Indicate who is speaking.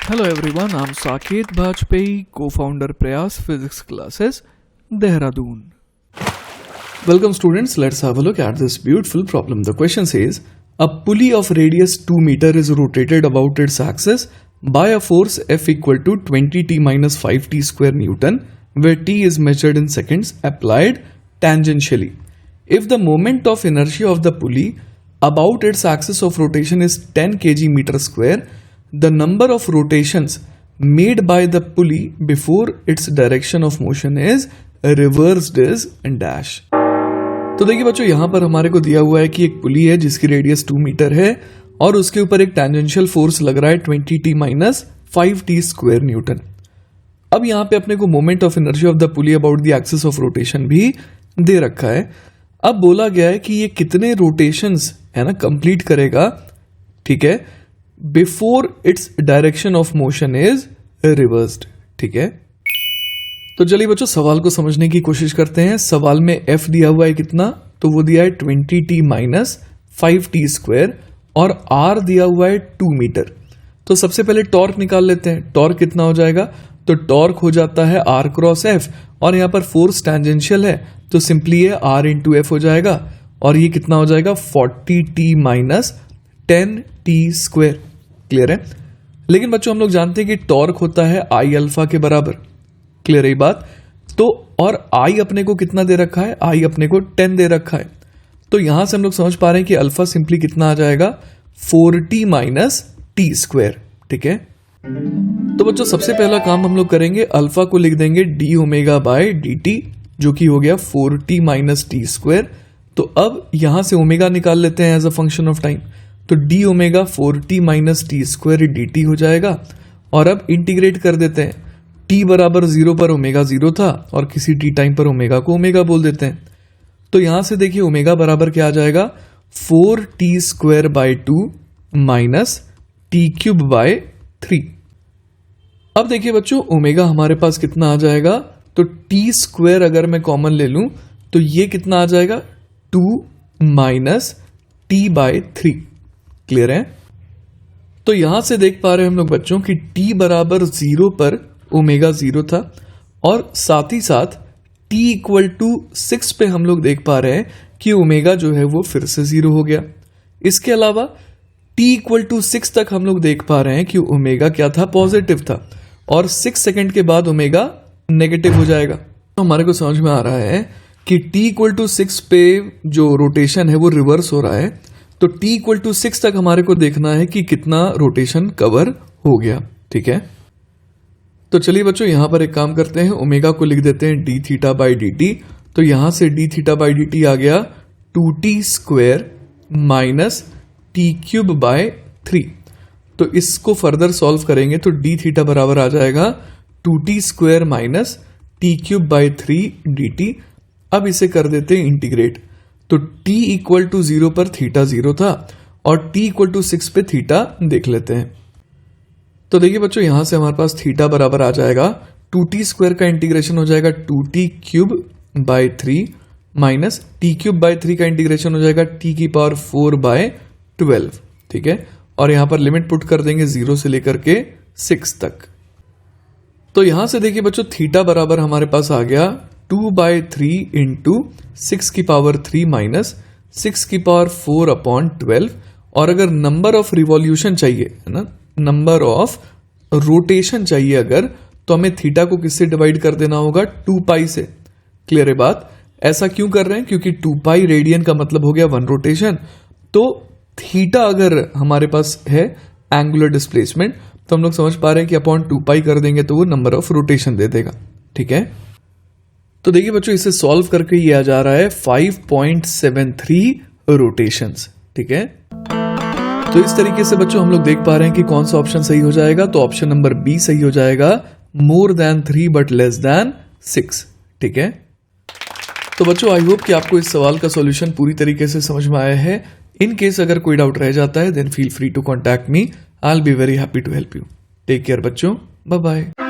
Speaker 1: Hello everyone, I'm Saket Bajpayee, co-founder Prayas Physics Classes, Dehradun.
Speaker 2: Welcome students, let's have a look at this beautiful problem. The question says, a pulley of radius 2 meter is rotated about its axis by a force F equal to 20t minus 5t square Newton, where t is measured in seconds, applied tangentially. If the moment of inertia of the pulley about its axis of rotation is 10 kg meter square, the number of rotations made by the pulley before its direction of motion is reversed is dash. तो देखिए बच्चों, यहां पर हमारे को दिया हुआ है कि एक पुली है जिसकी रेडियस 2 मीटर है और उसके ऊपर एक टेंजेंशियल फोर्स लग रहा है 20t minus 5t square Newton. अब यहां पे अपने को moment of inertia of the pulley about the axis of rotation भी दे रखा है. अब बोला गया है कि ये कितने रोटेशंस है ना कंप्लीट करेगा, ठीक है, before its direction of motion is reversed. ठीक है, तो चलिए बच्चों सवाल को समझने की कोशिश करते हैं. सवाल में f दिया हुआ है कितना, तो वो दिया है 20t माइनस 5t स्क्वायर और r दिया हुआ है 2 मीटर. तो सबसे पहले टॉर्क निकाल लेते हैं. टॉर्क कितना हो जाएगा, तो टॉर्क हो जाता है r क्रॉस f और यहां पर फोर्स टेंजेंशियल है तो सिंपली ये r इंटू एफ हो जाएगा और ये कितना हो जाएगा 40t minus 10t square. Clear है. लेकिन बच्चों हम लोग जानते हैं कि टॉर्क होता है आई अल्फा के बराबर. क्लियर है ये बात. तो और आई अपने को कितना दे रखा है, आई अपने को 10 दे रखा है. तो यहां से हम लोग समझ पा रहे हैं कि अल्फा सिंपली कितना आ जाएगा 4t माइनस टी स्क्वायर. ठीक है, तो बच्चों सबसे पहला काम हम लोग करेंगे, अल्फा को लिख देंगे D omega by D T जो कि हो गया 4t माइनस टी स्क्वायर. तो अब यहां से ओमेगा निकाल लेते हैं as a function of time. तो d omega 4t minus t square d t हो जाएगा. और अब इंटीग्रेट कर देते हैं. t बराबर 0 पर ओमेगा 0 था और किसी t टाइम पर ओमेगा को ओमेगा बोल देते हैं. तो यहां से देखिए ओमेगा बराबर क्या आ जाएगा 4t square by 2 minus t cube by 3. अब देखिए बच्चों ओमेगा हमारे पास कितना आ जाएगा, तो t स्क्वायर अगर मैं कॉमन ले लूं तो ये कितना आ जाएगा 2 माइनस t बाय 3. क्लियर है. तो यहां से देख पा रहे हैं हम लोग बच्चों कि t बराबर 0 पर ओमेगा 0 था और साथ ही साथ t इक्वल टू 6 पे हम लोग देख पा रहे हैं कि ओमेगा जो है वो फिर से 0 हो गया. इसके अलावा t इक्वल टू 6 तक हम लोग देख पा रहे हैं कि ओमेगा क्या था, पॉजिटिव था और 6 सेकंड के बाद ओमेगा नेगेटिव हो जाएगा. तो हमारे को समझ में आ रहा है कि t इक्वल टू 6 पे जो रोटेशन है वो रिवर्स हो रहा है. तो t इक्वल टू 6 तक हमारे को देखना है कि कितना रोटेशन कवर हो गया. ठीक है, तो चलिए बच्चों यहां पर एक काम करते हैं, ओमेगा को लिख देते हैं d theta by d t. तो यहां से d theta by d t आ गया 2t square minus t cube by 3. तो इसको फर्दर सॉल्व करेंगे तो डी थीटा बराबर आ जाएगा 2t square minus t cube by 3 D T. अब इसे कर देते हैं इंटीग्रेट. तो t इक्वल टू 0 पर थीटा 0 था और t इक्वल टू 6 पे थीटा देख लेते हैं. तो देखिए बच्चों यहां से हमारे पास थीटा बराबर आ जाएगा 2t स्क्वायर का इंटीग्रेशन हो जाएगा 2t cube by 3 minus t cube by 3 का इंटीग्रेशन हो जाएगा t की पावर 4 बाय 12. ठीक है, और यहां पर लिमिट पुट कर देंगे 0 से लेकर के 6 तक. तो यहां से देखिए बच्चों थीटा बराबर हमारे पास आ गया 2 बाय 3 इंटू 6 की पावर 3 माइनस 6 की पावर 4 अपॉन 12. और अगर नंबर ऑफ रिवॉल्यूशन चाहिए है ना, नंबर ऑफ रोटेशन चाहिए अगर, तो हमें थीटा को किससे डिवाइड कर देना होगा 2 पाई से. क्लियर है बात. ऐसा क्यों कर रहे हैं, क्योंकि 2 पाई रेडियन का मतलब हो गया 1 रोटेशन. तो थीटा अगर हमारे पास है एंगुलर डिस्प्लेसमेंट तो हम लोग समझ पा रहे हैं कि अपॉन 2 पाई कर देंगे तो वो नंबर ऑफ रोटेशन दे देगा. ठीक है, तो देखिए बच्चों इसे सॉल्व करके ये आ जा रहा है 5.73 रोटेशंस. ठीक है, तो इस तरीके से बच्चों हम लोग देख पा रहे हैं कि कौन सा ऑप्शन सही हो जाएगा. तो ऑप्शन नंबर बी सही हो जाएगा, more than 3 but less than 6. ठीक है, तो बच्चों आई होप कि आपको इस सवाल का सॉल्यूशन पूरी तरीके से समझ में आया है. इन केस अगर कोई डाउट रह जाता है then feel free to contact me. I will be very happy to help you. Take care बच्चों, बाय बाय.